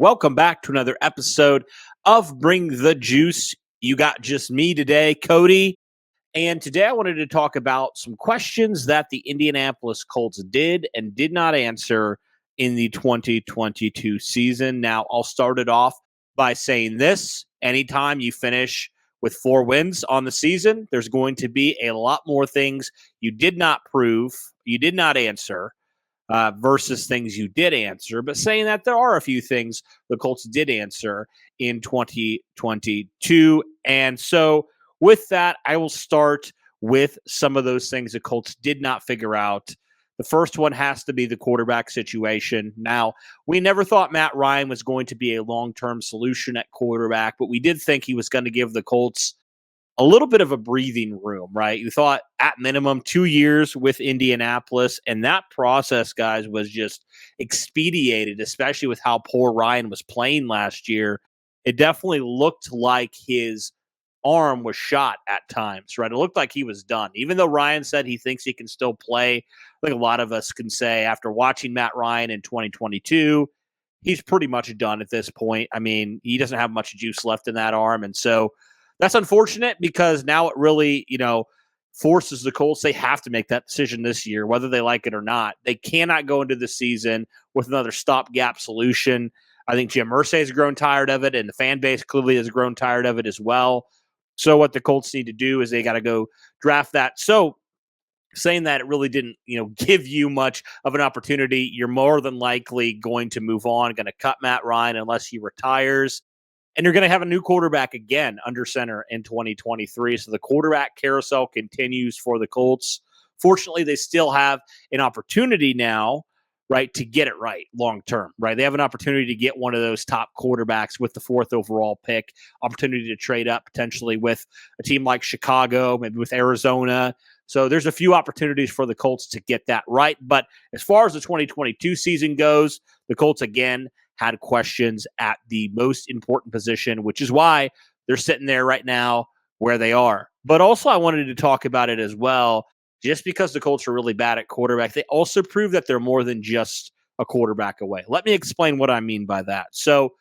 Welcome back to another episode of Bring the Juice. You got just me today, Cody. And today I wanted to talk about some questions that the Indianapolis Colts did and did not answer in the 2022 season. Now, I'll start it off by saying this. Anytime you finish with 4 wins on the season, there's going to be a lot more things you did not prove, you did not answer, versus things you did answer. But saying that, there are a few things the Colts did answer in 2022. And so with that, I will start with some of those things the Colts did not figure out. The first one has to be the quarterback situation. Now, we never thought Matt Ryan was going to be a long-term solution at quarterback, but we did think he was going to give the Colts a little bit of a breathing room, right? You thought at minimum 2 years with Indianapolis, and that process, guys, was just expedited, especially with how poor Ryan was playing last year. It definitely looked like his arm was shot at times, right? It looked like he was done. Even though Ryan said he thinks he can still play, I think a lot of us can say after watching Matt Ryan in 2022, he's pretty much done at this point. I mean, he doesn't have much juice left in that arm. And so that's unfortunate because now it really, forces the Colts. They have to make that decision this year, whether they like it or not. They cannot go into the season with another stopgap solution. I think Jim Irsay has grown tired of it, and the fan base clearly has grown tired of it as well. So what the Colts need to do is they got to go draft that. So saying that it really didn't, give you much of an opportunity, you're more than likely going to move on, going to cut Matt Ryan unless he retires. And you're going to have a new quarterback again under center in 2023. So the quarterback carousel continues for the Colts. Fortunately, they still have an opportunity now, right, to get it right long term, right? They have an opportunity to get one of those top quarterbacks with the 4th overall pick, opportunity to trade up potentially with a team like Chicago, maybe with Arizona. So there's a few opportunities for the Colts to get that right. But as far as the 2022 season goes, the Colts, again, had questions at the most important position, which is why they're sitting there right now where they are. But also I wanted to talk about it as well. Just because the Colts are really bad at quarterback, they also prove that they're more than just a quarterback away. Let me explain what I mean by that. So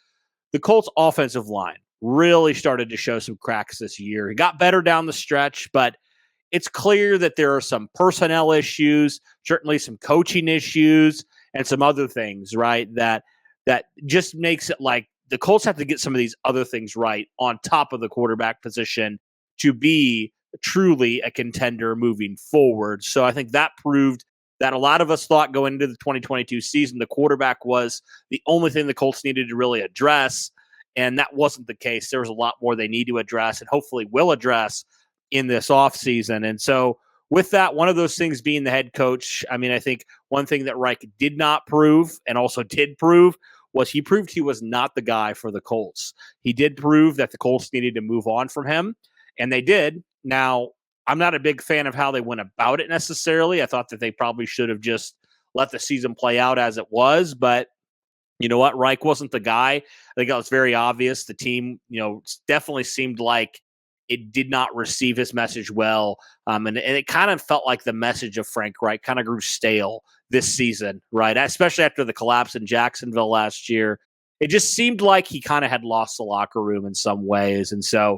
the Colts offensive line really started to show some cracks this year. It got better down the stretch, but it's clear that there are some personnel issues, certainly some coaching issues, and some other things, right, that just makes it like the Colts have to get some of these other things right on top of the quarterback position to be truly a contender moving forward. So I think that proved that a lot of us thought going into the 2022 season, the quarterback was the only thing the Colts needed to really address. And that wasn't the case. There was a lot more they need to address and hopefully will address in this offseason. And so with that, one of those things being the head coach, I mean, I think one thing that Reich did not prove and also did prove was he proved he was not the guy for the Colts. He did prove that the Colts needed to move on from him, and they did. Now, I'm not a big fan of how they went about it necessarily. I thought that they probably should have just let the season play out as it was, but you know what? Reich wasn't the guy. I think that was very obvious. The team, definitely seemed like it did not receive his message well. And it kind of felt like the message of Frank Reich kind of grew stale this season, right? Especially after the collapse in Jacksonville last year. It just seemed like he kind of had lost the locker room in some ways. And so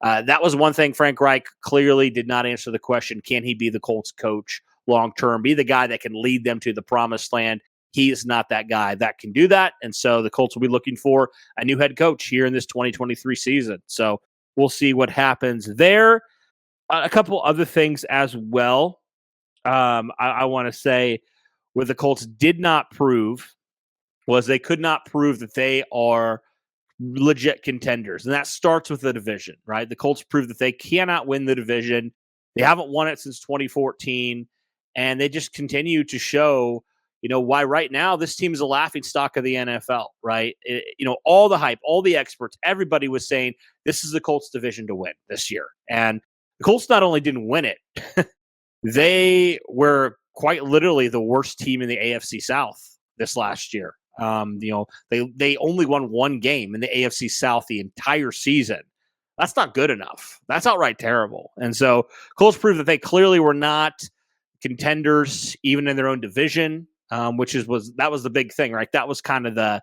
that was one thing Frank Reich clearly did not answer the question, can he be the Colts coach long-term, be the guy that can lead them to the promised land? He is not that guy that can do that. And so the Colts will be looking for a new head coach here in this 2023 season. So we'll see what happens there. A couple other things as well. I want to say what the Colts did not prove was they could not prove that they are legit contenders. And that starts with the division, right? The Colts proved that they cannot win the division. They haven't won it since 2014. And they just continue to show, why right now this team is a laughing stock of the NFL, right? All the hype, all the experts, everybody was saying this is the Colts division to win this year. And the Colts not only didn't win it, they were quite literally the worst team in the AFC South this last year. They only won one game in the AFC South the entire season. That's not good enough. That's outright terrible. And so Colts proved that they clearly were not contenders even in their own division, which was the big thing, right? That was kind of the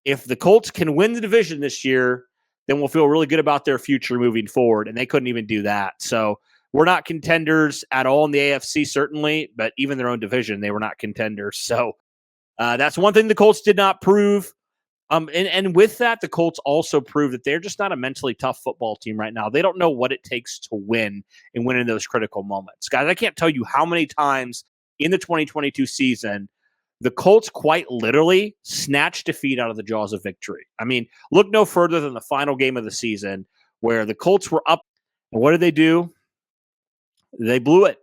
if the Colts can win the division this year, then we'll feel really good about their future moving forward. And they couldn't even do that. So we're not contenders at all in the AFC, certainly, but even their own division, they were not contenders. So that's one thing the Colts did not prove. And with that, the Colts also prove that they're just not a mentally tough football team right now. They don't know what it takes to win and win in those critical moments. Guys, I can't tell you how many times in the 2022 season the Colts quite literally snatched defeat out of the jaws of victory. I mean, look no further than the final game of the season where the Colts were up. And what did they do? They blew it.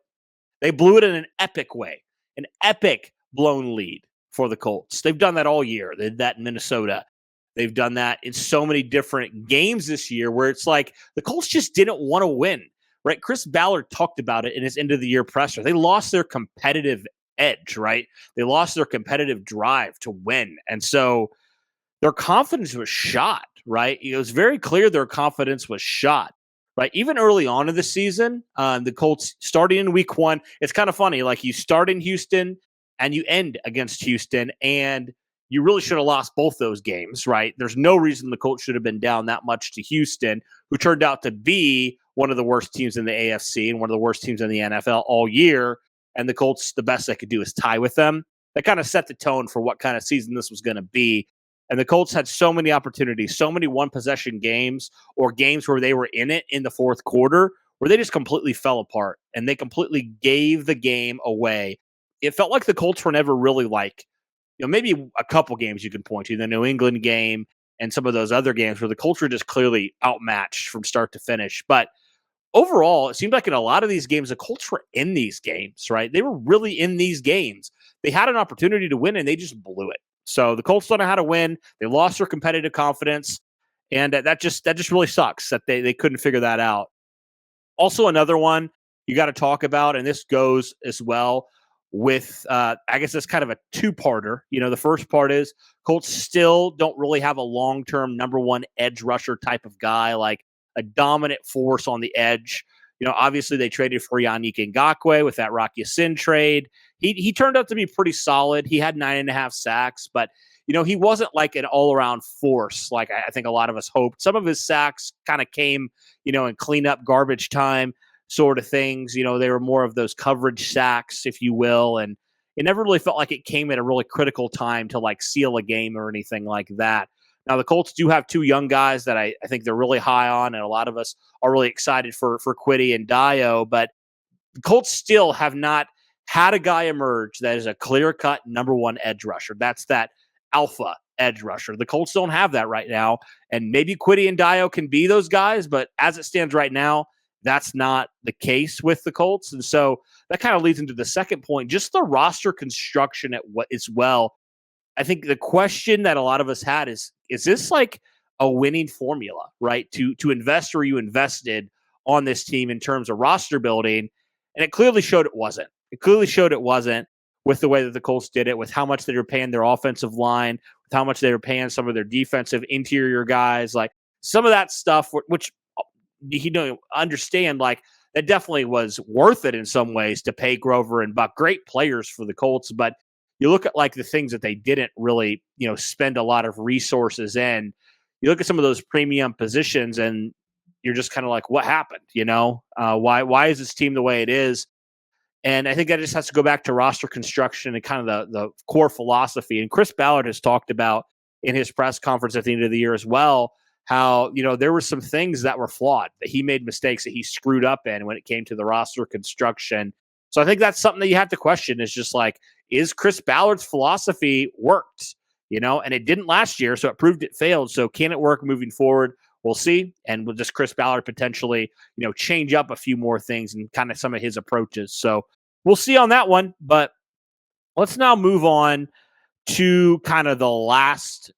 They blew it in an epic way, an epic blown lead for the Colts. They've done that all year. They did that in Minnesota. They've done that in so many different games this year where it's like the Colts just didn't want to win, right? Chris Ballard talked about it in his end of the year presser. They lost their competitive edge, right? They lost their competitive drive to win. And so their confidence was shot, right? It was very clear their confidence was shot, right? Even early on in the season, the Colts starting in week 1, it's kind of funny. Like you start in Houston and you end against Houston, and you really should have lost both those games, right? There's no reason the Colts should have been down that much to Houston, who turned out to be one of the worst teams in the AFC and one of the worst teams in the NFL all year. And the Colts, the best they could do is tie with them. That kind of set the tone for what kind of season this was going to be. And the Colts had so many opportunities, so many one-possession games or games where they were in it in the fourth quarter where they just completely fell apart and they completely gave the game away. It felt like the Colts were never really like, maybe a couple games you can point to, the New England game and some of those other games where the Colts were just clearly outmatched from start to finish. But overall, it seemed like in a lot of these games, the Colts were in these games, right? They were really in these games. They had an opportunity to win and they just blew it. So the Colts don't know how to win. They lost their competitive confidence. And that just really sucks that they couldn't figure that out. Also, another one you got to talk about, and this goes as well with, I guess it's kind of a two-parter. The first part is Colts still don't really have a long-term number one edge rusher type of guy, like a dominant force on the edge. Obviously they traded for Yannick Ngakoue with that Rock Ya-Sin trade. He turned out to be pretty solid. He had 9.5 sacks, but he wasn't like an all-around force like I think a lot of us hoped. Some of his sacks kind of came, in cleanup garbage time sort of things. They were more of those coverage sacks, if you will, and it never really felt like it came at a really critical time to like seal a game or anything like that. Now, the Colts do have two young guys that I think they're really high on, and a lot of us are really excited for Kwity and Dio, but the Colts still have not had a guy emerge that is a clear-cut number one edge rusher. That's that alpha edge rusher. The Colts don't have that right now, and maybe Kwity and Dio can be those guys, but as it stands right now, that's not the case with the Colts. And so that kind of leads into the second point, just the roster construction at what as well. I think the question that a lot of us had is this like a winning formula, right? To invest where you invested on this team in terms of roster building. And it clearly showed it wasn't. It clearly showed it wasn't with the way that the Colts did it, with how much they were paying their offensive line, with how much they were paying some of their defensive interior guys, like some of that stuff, which understand, like that definitely was worth it in some ways to pay Grover and Buck, great players for the Colts. But you look at like the things that they didn't really, spend a lot of resources in. You look at some of those premium positions and you're just kind of like, what happened? Why is this team the way it is? And I think that just has to go back to roster construction and kind of the core philosophy. And Chris Ballard has talked about in his press conference at the end of the year as well, how, there were some things that were flawed, that he made mistakes that he screwed up in when it came to the roster construction. So I think that's something that you have to question, is just like, is Chris Ballard's philosophy worked? And it didn't last year, so it proved it failed. So can it work moving forward? We'll see. And will just Chris Ballard potentially, change up a few more things and kind of some of his approaches. So we'll see on that one. But let's now move on to kind of the last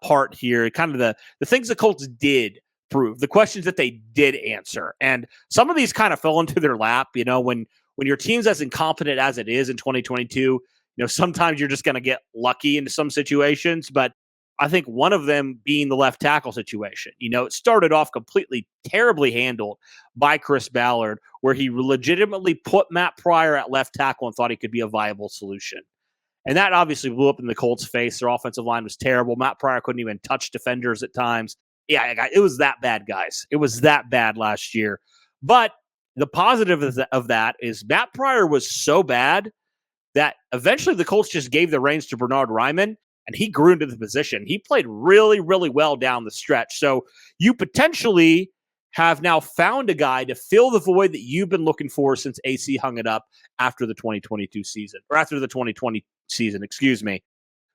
part here, kind of the things the Colts did prove, the questions that they did answer. And some of these kind of fell into their lap, when your team's as incompetent as it is in 2022, sometimes you're just going to get lucky into some situations. But I think one of them being the left tackle situation. It started off completely terribly handled by Chris Ballard, where he legitimately put Matt Pryor at left tackle and thought he could be a viable solution. And that obviously blew up in the Colts' face. Their offensive line was terrible. Matt Pryor couldn't even touch defenders at times. Yeah, it was that bad, guys. It was that bad last year. But the positive of that is Matt Pryor was so bad that eventually the Colts just gave the reins to Bernhard Raimann, and he grew into the position. He played really, really well down the stretch. So you potentially have now found a guy to fill the void that you've been looking for since AC hung it up after the 2022 season, or after the 2020 season, excuse me.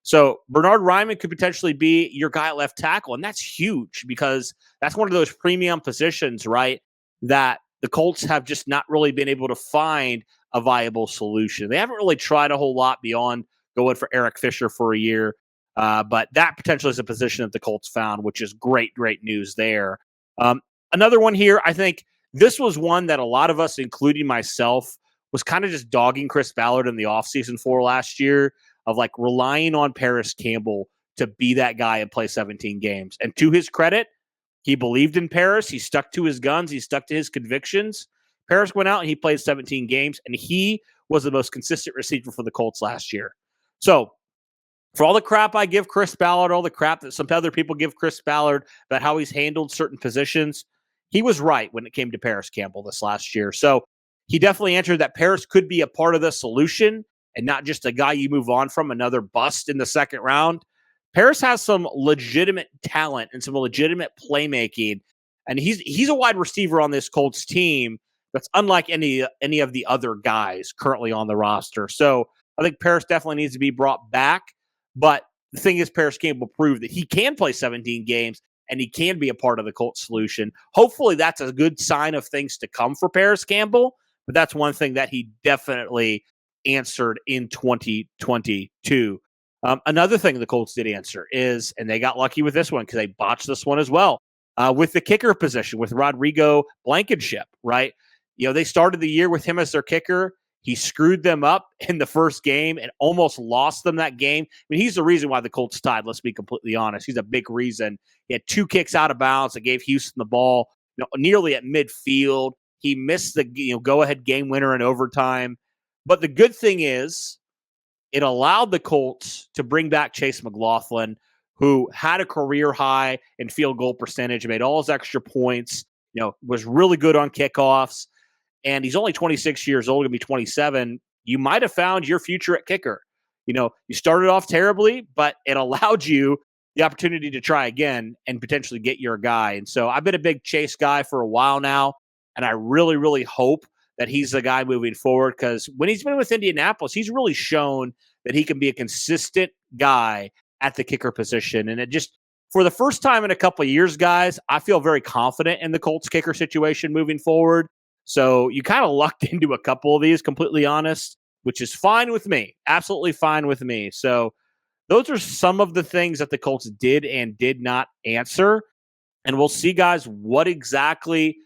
So Bernhard Raimann could potentially be your guy at left tackle, and that's huge because that's one of those premium positions, right, that the Colts have just not really been able to find a viable solution. They haven't really tried a whole lot beyond going for Eric Fisher for a year, but that potentially is a position that the Colts found, which is great news there. Another one here, I think this was one that a lot of us, including myself, was kind of just dogging Chris Ballard in the offseason for last year, of like relying on Paris Campbell to be that guy and play 17 games. And to his credit, he believed in Paris. He stuck to his guns. He stuck to his convictions. Paris went out and he played 17 games, and he was the most consistent receiver for the Colts last year. So for all the crap I give Chris Ballard, all the crap that some other people give Chris Ballard about how he's handled certain positions, he was right when it came to Paris Campbell this last year. So he definitely answered that Paris could be a part of the solution and not just a guy you move on from, another bust in the second round. Paris has some legitimate talent and some legitimate playmaking, and he's a wide receiver on this Colts team that's unlike any of the other guys currently on the roster. So I think Paris definitely needs to be brought back. But the thing is, Paris Campbell proved that he can play 17 games and he can be a part of the Colts solution. Hopefully that's a good sign of things to come for Paris Campbell, but that's one thing that he definitely answered in 2022. Another thing the Colts did answer is, and they got lucky with this one because they botched this one as well, with the kicker position with Rodrigo Blankenship, right? They started the year with him as their kicker. He screwed them up in the first game and almost lost them that game. I mean, he's the reason why the Colts tied, let's be completely honest. He's a big reason. He had 2 kicks out of bounds that gave Houston the ball nearly at midfield. He missed the go-ahead game winner in overtime. But the good thing is it allowed the Colts to bring back Chase McLaughlin, who had a career high in field goal percentage, made all his extra points, was really good on kickoffs. And he's only 26 years old, going to be 27. You might have found your future at kicker. You started off terribly, but it allowed you the opportunity to try again and potentially get your guy. And so I've been a big Chase guy for a while now, and I really, really hope that he's the guy moving forward, because when he's been with Indianapolis, he's really shown that he can be a consistent guy at the kicker position. And it just, for the first time in a couple of years, guys, I feel very confident in the Colts kicker situation moving forward. So you kind of lucked into a couple of these, completely honest, which is fine with me. Absolutely fine with me. So those are some of the things that the Colts did and did not answer. And we'll see, guys, what exactly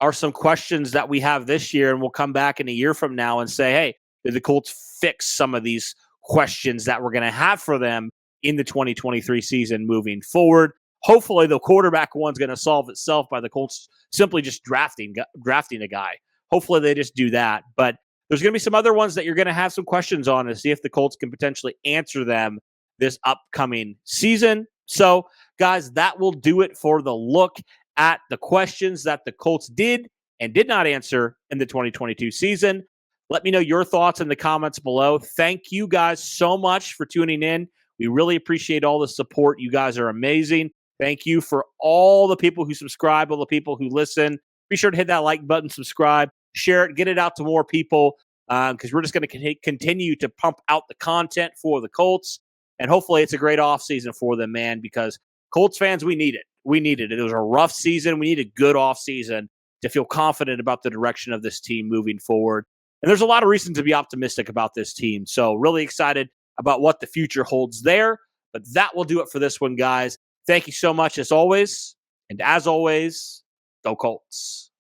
are some questions that we have this year. And we'll come back in a year from now and say, hey, did the Colts fix some of these questions that we're going to have for them in the 2023 season moving forward? Hopefully the quarterback one's going to solve itself by the Colts simply just drafting a guy. Hopefully they just do that. But there's going to be some other ones that you're going to have some questions on to see if the Colts can potentially answer them this upcoming season. So, guys, that will do it for the look at the questions that the Colts did and did not answer in the 2022 season. Let me know your thoughts in the comments below. Thank you guys so much for tuning in. We really appreciate all the support. You guys are amazing. Thank you for all the people who subscribe, all the people who listen. Be sure to hit that like button, subscribe, share it, get it out to more people, because we're just going to continue to pump out the content for the Colts. And hopefully it's a great offseason for them, man, because Colts fans, we need it. We need it. It was a rough season. We need a good offseason to feel confident about the direction of this team moving forward. And there's a lot of reason to be optimistic about this team. So really excited about what the future holds there. But that will do it for this one, guys. Thank you so much as always. And as always, go Colts.